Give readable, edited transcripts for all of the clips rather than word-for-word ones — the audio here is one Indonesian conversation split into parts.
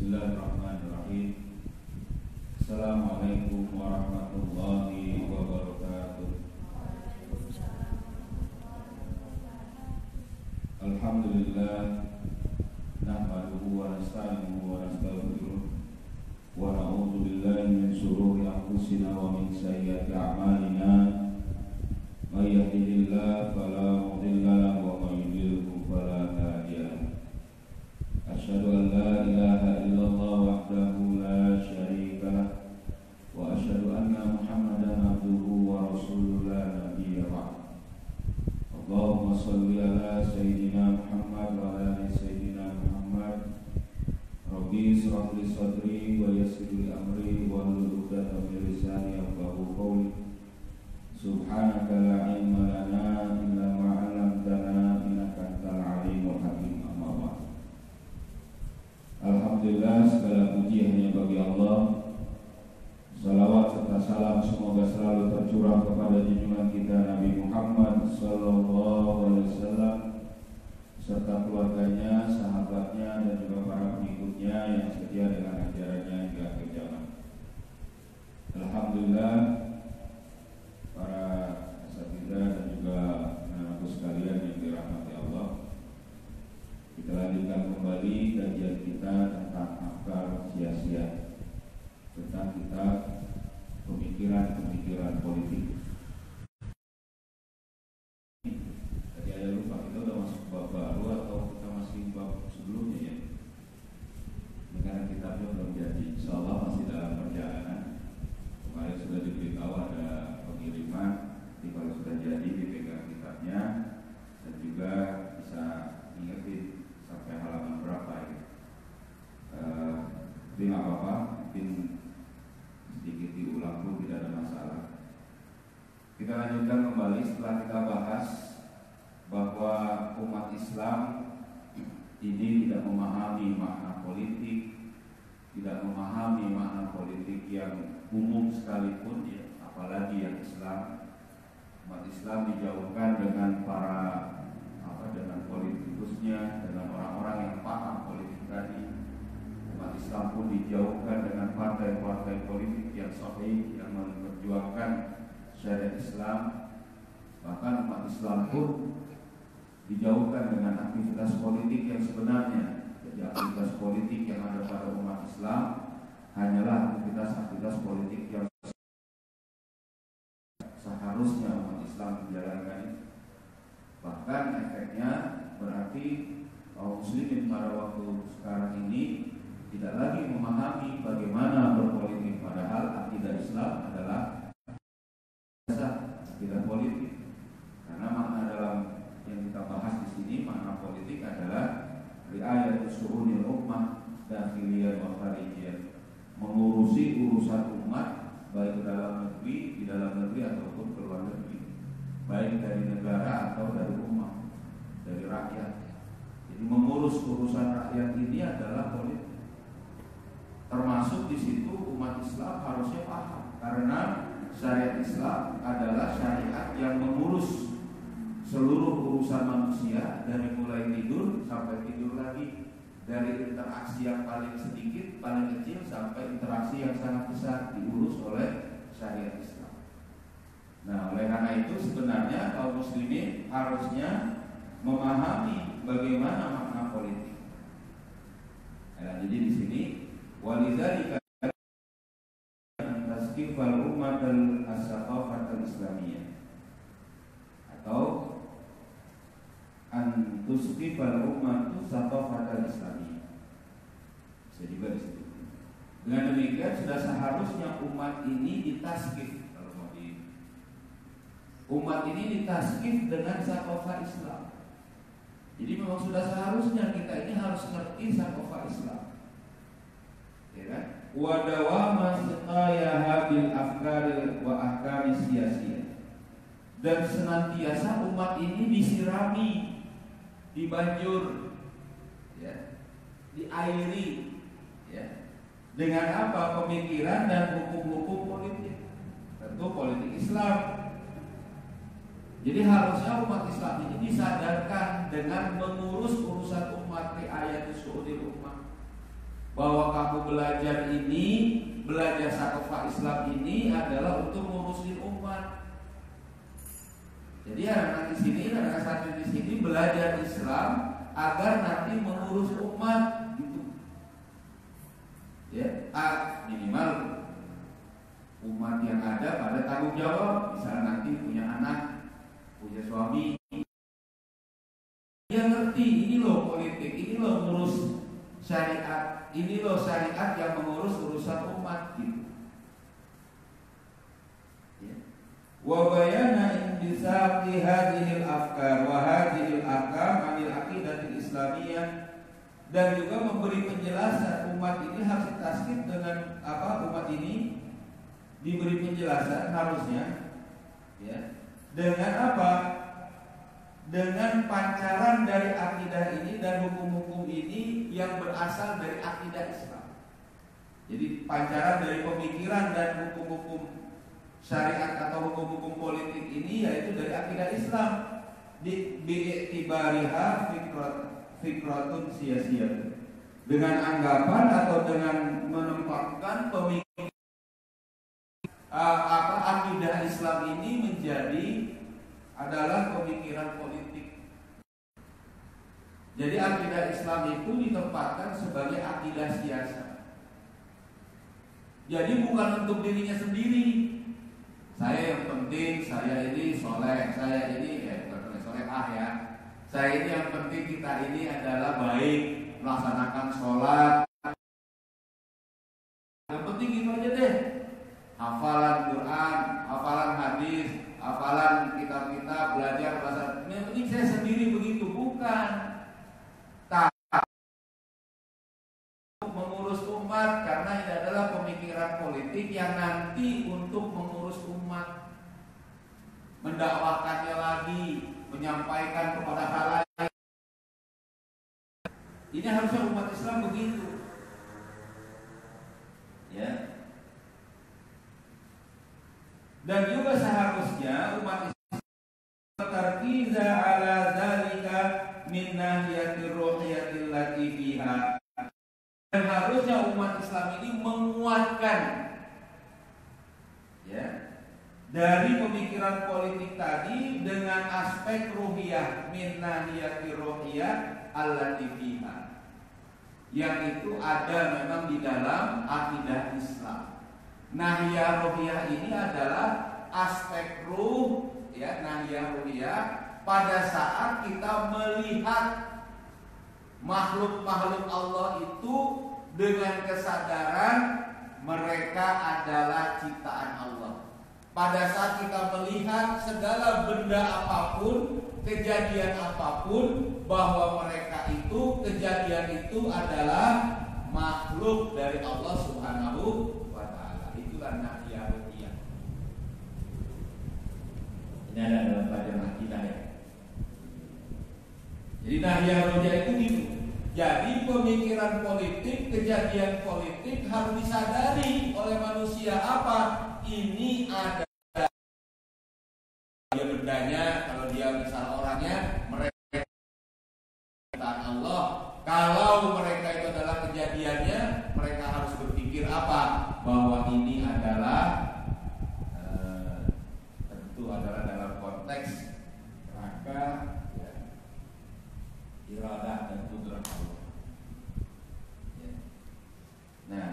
Bismillahirrahmanirrahim. Assalamualaikum warahmatullahi wabarakatuh. Alhamdulillah, nahmaduhu wa nasta'inuhu wa nastaghfiruh wa na'udzu billahi min shururi anfusina wa min sayyiati a'malina. May yahdihillahu fala mudilla lahu wa may yudlil fala hadiya lahu. Asyhadu an la ilaha illallah wahdahu la syarika lah wa asyhadu anna Muhammadan abduhu wa rasuluhu la nabiyya ba'd. Allahumma shalli ala sayyidina Muhammad wa ala ali sayyidina Muhammad. Rabbi ishrah li sadri wa yassir li amri wa hlul 'uqdatam min lisani yafqahu qawli. Subhanaka la ilma lana illa ma 'allamtana innaka antal alimul hakim. Amma ba'd. Alhamdulillah, segala puji hanya bagi Allah. Salawat serta salam semoga selalu tercurah kepada junjungan kita Nabi Muhammad sallallahu alaihi wasallam serta keluarganya, sahabatnya dan juga para pengikutnya yang setia dengan ajarannya hingga akhir zaman. Alhamdulillah, para asatidzah dan juga anak-anakku sekalian yang dirahmati Allah, kita lanjutkan kembali kajian kita tentang akar sia-sia, tentang kitab pemikiran politik. Tadi ada lupa, kita udah masuk bab baru atau kita masih bab sebelumnya ya? Karena kitabnya belum jadi, insyaallah masih dalam perjalanan. Kemarin sudah diberitahu ada pengiriman, jadi kalau sudah jadi dipegang kitabnya dan juga bisa ingetin sampai halaman berapa ya. Tapi nggak apa-apa, mungkin sedikit diulang pun tidak ada masalah. Kita lanjutkan kembali setelah kita bahas bahwa umat Islam ini tidak memahami makna politik, tidak memahami makna politik yang umum sekalipun ya, apalagi yang Islam. Umat Islam dijauhkan dengan dengan politikusnya, dengan orang-orang yang paham politik tadi. Umat Islam pun dijauhkan dengan partai-partai politik yang sahih, yang memperjuangkan syariat Islam. Bahkan umat Islam pun dijauhkan dengan aktivitas politik yang sebenarnya. Jadi aktivitas politik yang ada pada umat Islam hanyalah aktivitas politik yang seharusnya umat Islam menjalankan. Bahkan efeknya berarti kaum muslimin pada waktu sekarang ini tidak lagi memahami bagaimana berpolitik, padahal akidah Islam adalah akidah politik. Karena makna dalam yang kita bahas di sini, makna politik adalah riayatus syu'unil ummah dakhiliyah wa kharijiyah, mengurusi urusan umat baik di dalam negeri ataupun ke luar negeri, baik dari negara atau dari umat, dari rakyat. Jadi mengurus urusan rakyat ini adalah politik. Termasuk di situ umat Islam harusnya paham, karena syariat Islam adalah syariat yang mengurus seluruh urusan manusia dari mulai tidur sampai tidur lagi, dari interaksi yang paling sedikit, paling kecil sampai interaksi yang sangat besar diurus oleh syariat Islam. Nah, oleh karena itu sebenarnya kaum muslimin harusnya memahami bagaimana makna politik. Nah, jadi di sini walidzalika tasqifal ummat al-saqafat al-islamiyah atau antusqifal ummat al-saqafat al-islamiyah. Bisa juga disebut. Dengan demikian sudah seharusnya umat ini ditasqif. Umat ini ditasqif dengan saqafah Islam. Jadi memang sudah seharusnya kita ini harus ngerti saqafah Islam. Ya kan? Wa dawama siqayaha bil afkari wa ahkami siyasiyah. Dan senantiasa umat ini disirami, dibanjur, ya, diairi, ya, dengan apa? Pemikiran dan hukum-hukum politik. Tentu politik Islam. Jadi harusnya umat Islam ini disadarkan dengan mengurus urusan umat riayatus syu'unil ummah. bahwa kamu belajar syakofah Islam ini adalah untuk ngurusin umat. Jadi anak di sini, anak santri di sini belajar Islam agar nanti mengurus umat, gitu. Ya, minimal umat yang ada pada tanggung jawab, misalnya nanti punya anak, punya suami, dia ngerti ini loh politik, ini loh ngurus syariat, ini loh syariat yang mengurus urusan umat, gitu. Wa bayana intisaqi hadhil afkar wa hadhil ahkam anil aqidatil islamiyah, dan juga memberi penjelasan umat ini harus tasdid dengan apa, umat ini diberi penjelasan harusnya ya dengan apa, dengan pancaran dari akidah ini dan hukum-hukum ini yang berasal dari akidah Islam. Jadi pancaran dari pemikiran dan hukum-hukum syariat atau hukum-hukum politik ini yaitu dari akidah Islam, di bi'tibariha fikratun sia-sia, dengan anggapan atau dengan menempatkan pemikiran akidah Islam ini menjadi adalah pemikiran politik. Jadi akidah Islam itu ditempatkan sebagai akidah sia-sia. Jadi bukan untuk dirinya sendiri. Saya yang penting, saya ini soleh, saya ini bukan solehah ya. Saya ini yang penting kita ini adalah baik, melaksanakan sholat. Yang penting itu aja deh. Hafalan Quran, hafalan hadis, hafalan kitab-kitab, belajar bahasa. Yang penting saya sendiri begitu, bukan. Mengurus umat, karena ini adalah pemikiran politik yang nanti untuk mengurus umat, mendakwakannya lagi, menyampaikan kepada khalayak. Ini harusnya umat Islam begitu, ya. Dan juga seharusnya umat Islam terkiza ala dzalika min nahiyatir ruhiyatil lati fiha. Dan harusnya umat Islam ini menguatkan ya dari pemikiran politik tadi dengan aspek ruhiyah, min nahiyatir ruhiyah allati fiha, yang itu ada memang di dalam akidah Islam. Nahiyah ruhiyah ini adalah aspek ruh ya, nahiyah ruhiyah pada saat kita melihat makhluk-makhluk Allah itu dengan kesadaran mereka adalah ciptaan Allah. Pada saat kita melihat segala benda apapun, kejadian apapun, bahwa mereka itu, kejadian itu adalah makhluk dari Allah Subhanahu wa ta'ala. Itulah nahiyah ruhiyah. Ini ada dalam pelajaran akidah ya. Jadi nahiyah ruhiyah itu gitu. Jadi pemikiran politik, kejadian politik harus disadari oleh manusia apa? Ini ada dia bendanya, kalau dia misal orangnya, mereka ciptaan Allah. Kalau mereka itu adalah kejadiannya, mereka harus berpikir apa? Bahwa ini adalah tentu adalah dalam konteks rangka ya, iradah dan kudrat Allah. Ya. Nah,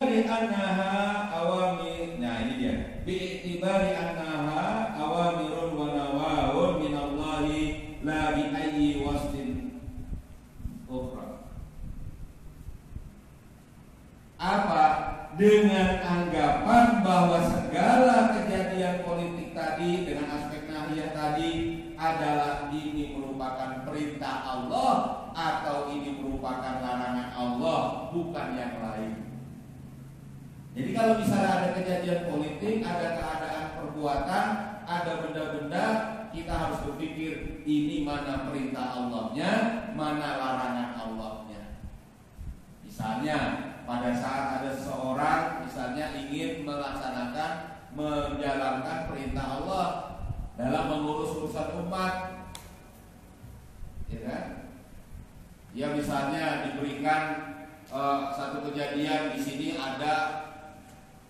annaha awamir. Nah, ini dia. Bi'tibari annaha awamirun wa nawahun min Allah la bi ayyi wasfin ukhra. Apa? Dengan anggapan bahwa segala kejadian politik tadi dengan aspek nahiyah tadi adalah ini merupakan perintah Allah atau ini merupakan larangan Allah, bukan yang lain. Jadi kalau misalnya ada kejadian politik, ada keadaan perbuatan, ada benda-benda, kita harus berpikir ini mana perintah Allahnya, mana larangan Allahnya. Misalnya pada saat ada seseorang misalnya ingin menjalankan perintah Allah dalam mengurus urusan umat, ya kan? Ya misalnya diberikan satu kejadian di sini ada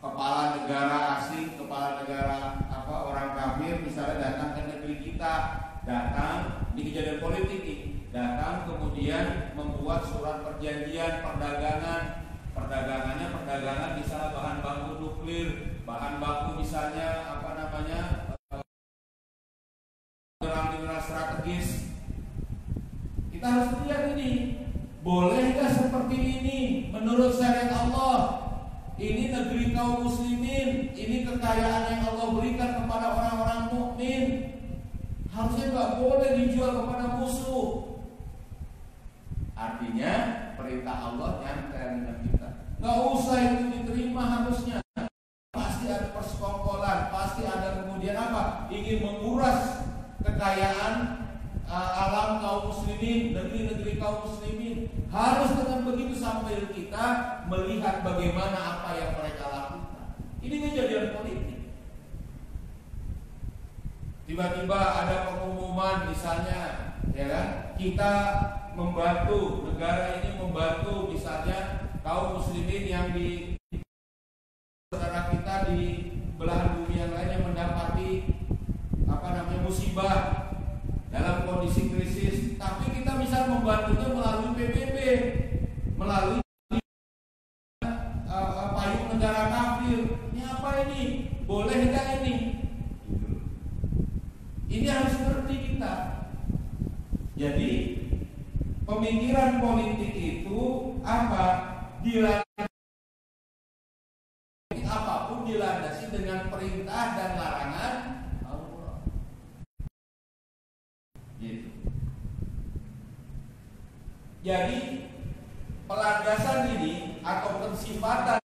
kepala negara asing, kepala negara orang kafir misalnya datang ke negeri kita, datang di kejadian politik nih, datang kemudian membuat surat perjanjian perdagangannya perdagangan misalnya bahan baku nuklir, bahan baku misalnya mineral strategis. Kita harus lihat ini, bolehkah seperti ini menurut syariat Allah? Ini negeri kaum muslimin, ini kekayaan yang Allah berikan kepada orang-orang mukmin. Harusnya nggak boleh dijual kepada musuh. Artinya perintah Allah nyantel dengan kita. Nggak usah itu diterima harusnya. Pasti ada persekongkolan, pasti ada kemudian ingin menguras kekayaan alam kaum muslimin, negeri-negeri kaum muslimin. Harus dengan begitu sampai kita melihat bagaimana apa yang mereka lakukan. Ini kejadian politik. Tiba-tiba ada pengumuman misalnya, ya kan? Kita membantu, negara ini membantu misalnya kaum muslimin yang di saudara kita di belahan bumi yang lain yang mendapati musibah dalam kondisi krisis, tapi kita bisa membantunya melalui PBB, melalui payung negara kafir. Ini apa ini? Boleh nggak ini? Ini harus ngerti kita. Jadi pemikiran politik itu apapun dilandasi dengan perintah dan larangan Allah. Gitu. Jadi pelandasan ini atau pensifatan